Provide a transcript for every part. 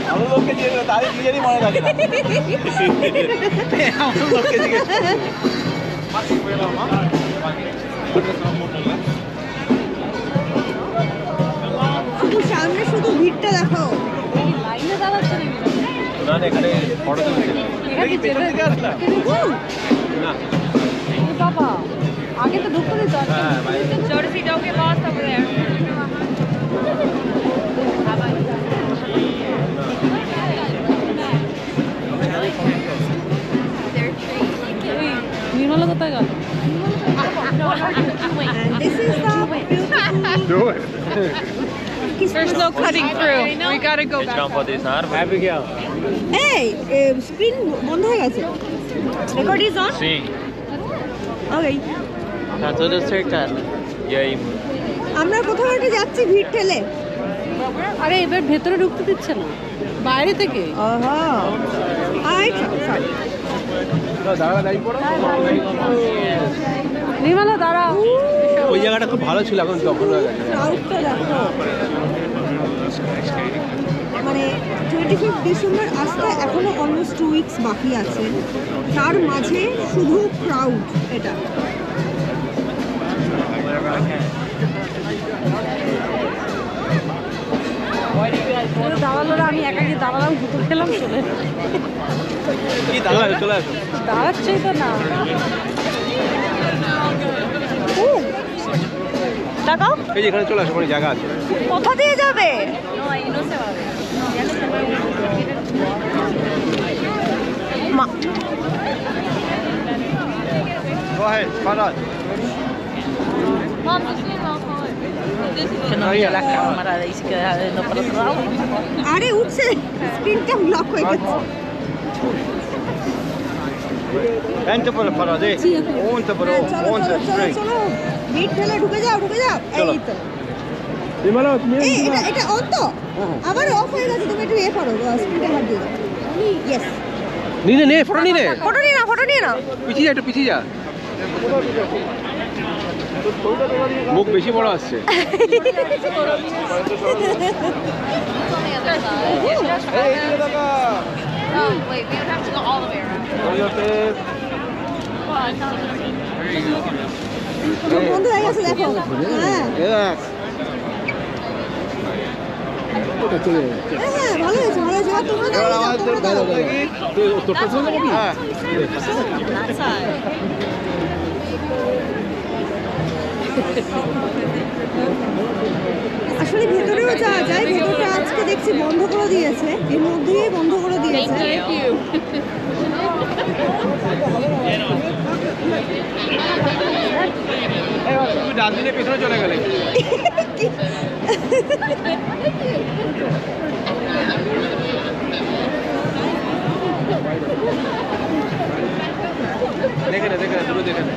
ভালো লোককে জিজ্ঞেস করে তাদের নিজেরই মনে থাকে না। এমন লোককে জিজ্ঞেস করে। শুধু সামনে শুধু ভিড়টা দেখো। লাইনে দাঁড়াচ্ছে না এখানে ফটো তুলছে পেছন থেকে আসলাম না বাবা आगे तो ढुक नहीं जाता छोटी सी डॉग के पास over there निर्मला কোথায় গেল This is the beautiful. do it there's no cutting through we gotta go back jump on this arm Abigail এই স্ক্রিন বন্ধ হয়ে গেছে। Record is on. sim okay tá tudo cercado e aí আমরা কোথাও একটা যাচ্ছি ভিড় ঠেলে। আরে এবার ভেতরে ঢুকতে দিচ্ছে না বাইরে থেকে আহা আই সরি দাঁড়া দাঁড়িয়ে পড়ো নির্মলা দাঁড়াও ওই জায়গাটা খুব ভালো ছিল এখন দখল হয়ে গেছে ক্রাউডটা দেখো মানে 25 ডিসেম্বর আসতে এখনো অলমোস্ট 2 উইকস বাকি আছে তার মাঝে শুধু ক্রাউড এটা দাঁড়ালো না আমি একাকি দাঁড়ালাম ঘুরতে খেলাম চলে কি দাঁড়া চলে আসো দাঁড়াচ্ছেই তো না দেখাও এই যে এখানে চলে আসো কোনো জায়গা আছে কোথা দিয়ে যাবে মা go ahead Farad Mom, just leave our phone. Que no vio la cámara, dice que deja de no para otro lado. আরে উঠছে স্ক্রিনটা ব্লক হয়ে গেছে انت برو فراد وانت برو وانت straight চলো ভিড় ঠেলে ঢুকে যাও এই তো বিমলা তুমি এই এটা অন তো আবার অফ হয়ে গেছে তুমি একটু করো স্ক্রিনটা হাত দিয়ে দাও ইয়েস নে ফটো নি নে ফটো নিয়ে নাও পিছিয়ে যা একটু পিছিয়ে যা মুখ বেশি বড় আসছে On the other side. Oh, wait, we would have to go all the way around. বন্ধ হয়ে গেছে দেখো হ্যাঁ হ্যাঁ ভালো হয়েছে আর তোমরা দাঁড়াও আসলে ভেতরেও যাওয়া যায় ভেতরটা আজকে দেখছি বন্ধ করে দিয়েছে এর মধ্যেই বন্ধ করে দিয়েছে তুমি ডান দিনে পেছনে চলে গেলে দেখে না দূরে দেখে না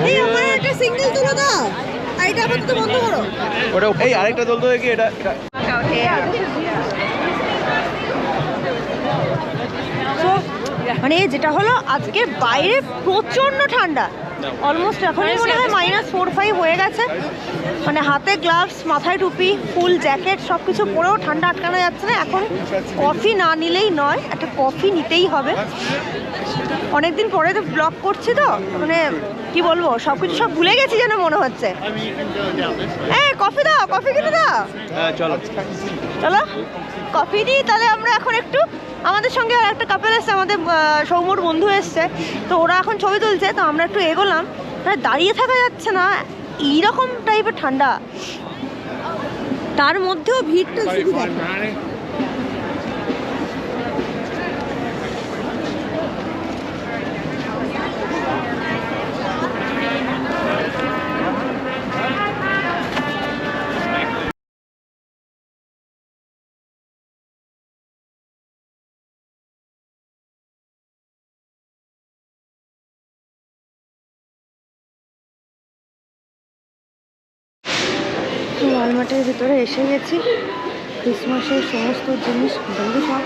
এই আমার একটা সিঙ্গেল তুলে দাও আর এটা আপাতত বন্ধ করো ওটা এই আরেকটা দল তো দেখি এটা মানে যেটা হলো আজকে বাইরে প্রচন্ড ঠান্ডা অলমোস্ট এখনই মনে হয় -4-5 হয়ে গেছে মানে হাতে গ্লাভস মাথায় টুপি ফুল জ্যাকেট সব কিছু পরেও ঠান্ডা আটকানো যাচ্ছে না এখন কফি না নিলেই নয় একটা কফি নিতেই হবে অনেকদিন পরে তো ব্লগ করছি তো মানে কি বলবো সব ভুলে গেছি যেন মনে হচ্ছে কফি দাও কফি কিনে দাও হ্যাঁ চলো কফি দিই তাহলে আমরা এখন একটু আমাদের সঙ্গে আর একটা কাপেল এসছে আমাদের সৌম্যর বন্ধু এসছে তো ওরা এখন ছবি তুলছে তো আমরা একটু এগোলাম দাঁড়িয়ে থাকা যাচ্ছে না এইরকম টাইপের ঠান্ডা তার মধ্যেও ভিড়টা শুধু ওয়ালমার্টের ভিতরে এসে গেছি ক্রিসমাসের সমস্ত জিনিস বন্ধু সব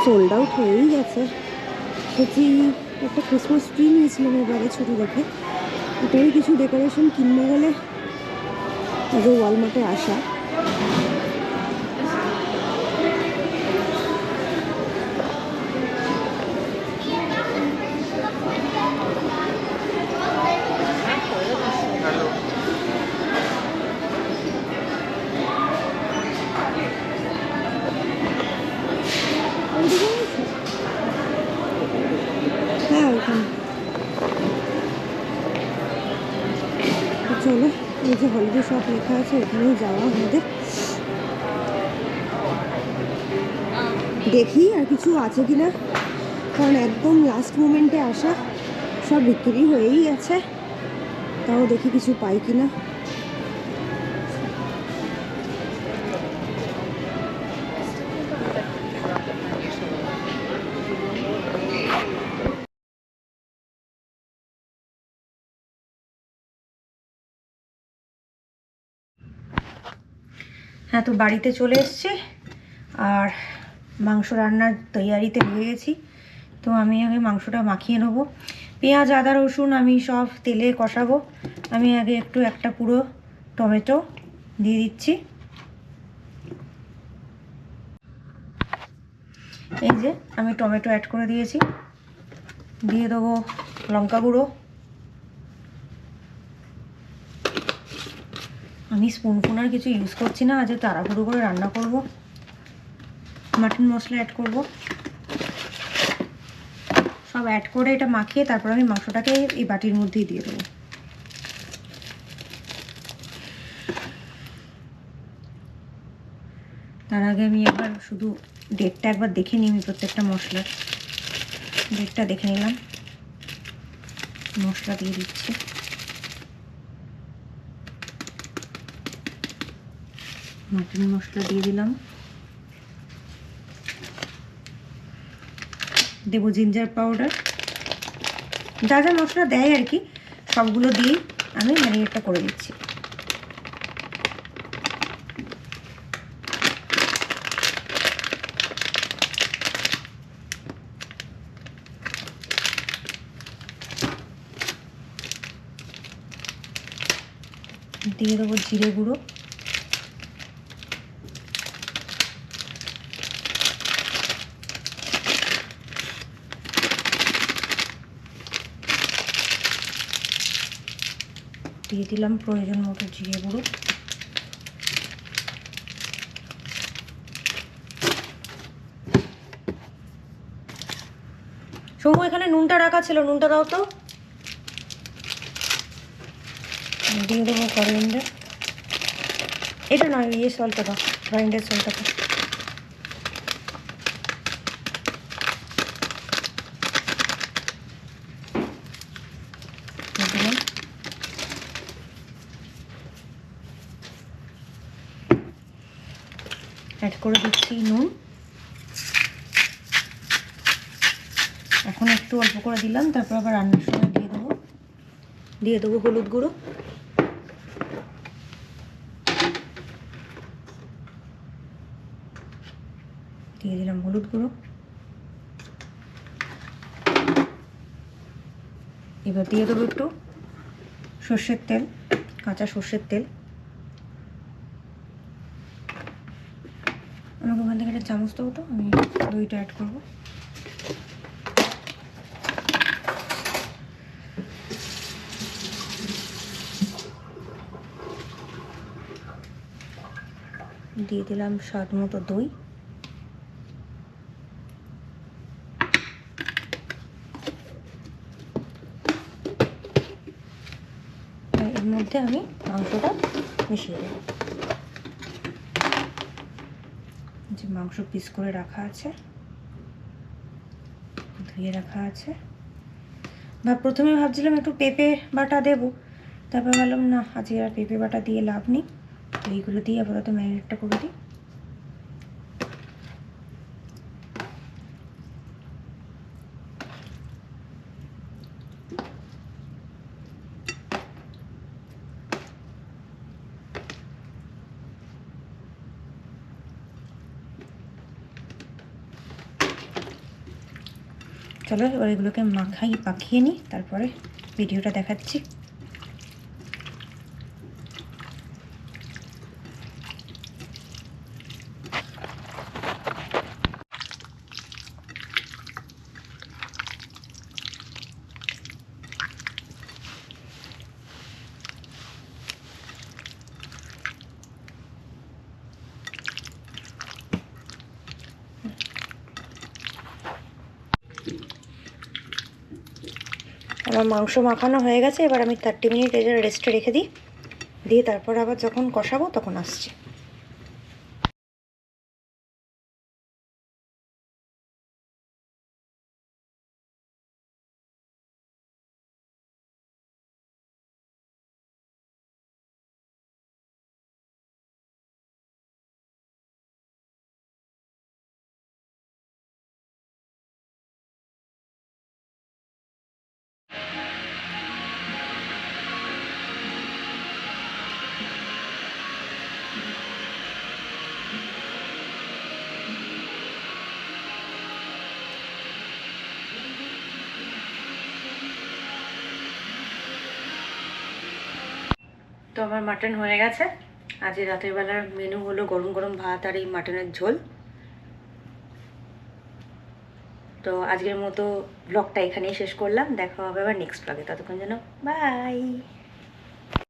সোল্ড আউট হয়েই গেছে সেটি একটা ক্রিসমাস ট্রি নিয়েছিলাম এবারে ছোটো দেখে ওটারই কিছু ডেকোরেশন কিনতে গেলে আগে ওয়ালমার্টে আসা যে হলিডে শপ লেখা আছে ওখানেই যাওয়া আমাদের। দেখি আর কিছু আছে কিনা, কারণ একদম লাস্ট মোমেন্টে আসা, সব বিক্রি হয়েই গেছে। তাও দেখি কিছু পাই কিনা। হ্যাঁ, তো বাড়িতে চলে এসেছি আর মাংস রান্নার তৈয়ারিতে লেগে গেছি। তো আমি আগে মাংসটা মাখিয়ে নেবো। পেঁয়াজ, আদা, রসুন আমি সব তেলে কষাবো। আমি আগে একটা পুরো টমেটো দিয়ে দিচ্ছি। এই যে আমি টমেটো অ্যাড করে দিয়েছি। দিয়ে দেবো লঙ্কা গুঁড়ো। আমি স্পুন আর কিছু ইউজ করছি না, আজ তাড়াহুড়ো করে রান্না করব। মাটন মশলা অ্যাড করব। সব অ্যাড করে এটা মাখিয়ে তারপর আমি মাংসটাকে এই বাটির মধ্যেই দিয়ে দেবো। তার আগে আমি একবার শুধু ডেটটা একবার দেখে নিই। আমি প্রত্যেকটা মশলার ডেটটা দেখে নিলাম। মশলা দিয়ে দিচ্ছি। মাটন মশলা দিয়ে দিলাম। দেবো জিঞ্জার পাউডার। যা যা মশলা দেয় আর কি সবগুলো দিয়েই আমি ম্যারিনেটটা করে দিচ্ছি। দিয়ে দেবো জিরে গুঁড়ো। দিয়ে দিলাম প্রয়োজন মতো জিরে গুঁড়ো। সৌম্য, এখানে নুনটা রাখা ছিল, নুনটা দাও তো। দিয়ে দেবো করিয়েন্ডার। এটা নয়, ইয়ে সল্টটা দাও, গ্রাইন্ডার সল্টটা দাও। অ্যাড করে দিচ্ছি নুন। এখন একটু অল্প করে দিলাম, তারপর আবার রান্নার সময় দিয়ে দেবো হলুদ গুঁড়ো। দিয়ে দিলাম হলুদ গুঁড়ো। এবার দিয়ে দেবো একটু সর্ষের তেল, কাঁচা সর্ষের তেল। আমাকে ওখান থেকে একটা চামচ দেবো তো, আমি দইটা অ্যাড করবো। দিয়ে দিলাম স্বাদ মতো দই। এর মধ্যে আমি মাংসটা মিশিয়ে দেবো। যে মাংস পিস করে রাখা আছে, ধুয়ে রাখা আছে। প্রথমে ভাবছিলাম একটু পেঁপে বাটা দেবো, তারপর ভাবলাম না, আজকে আর পেঁপে বাটা দিয়ে লাভ নেই। তো এইগুলো দিয়ে আপাতত ম্যারিনেটটা করে দিই। চলো এবার এগুলোকে পাকিয়ে নিই, তারপরে ভিডিওটা দেখাচ্ছি। আমার মাংস মাখানো হয়ে গেছে। এবার আমি 30 মিনিট রেস্টে রেখে দিই। দিয়ে তারপর আবার যখন কষাবো তখন আসছি। তো আমার মাটন হয়ে গেছে। আজ রাতের বেলার মেনু হলো গরম গরম ভাত আর এই মাটনের ঝোল। তো আজকের মতো ব্লগটা এখানেই শেষ করলাম, দেখা হবে আবার নেক্সট ব্লগে। ততক্ষণ যেন বাই।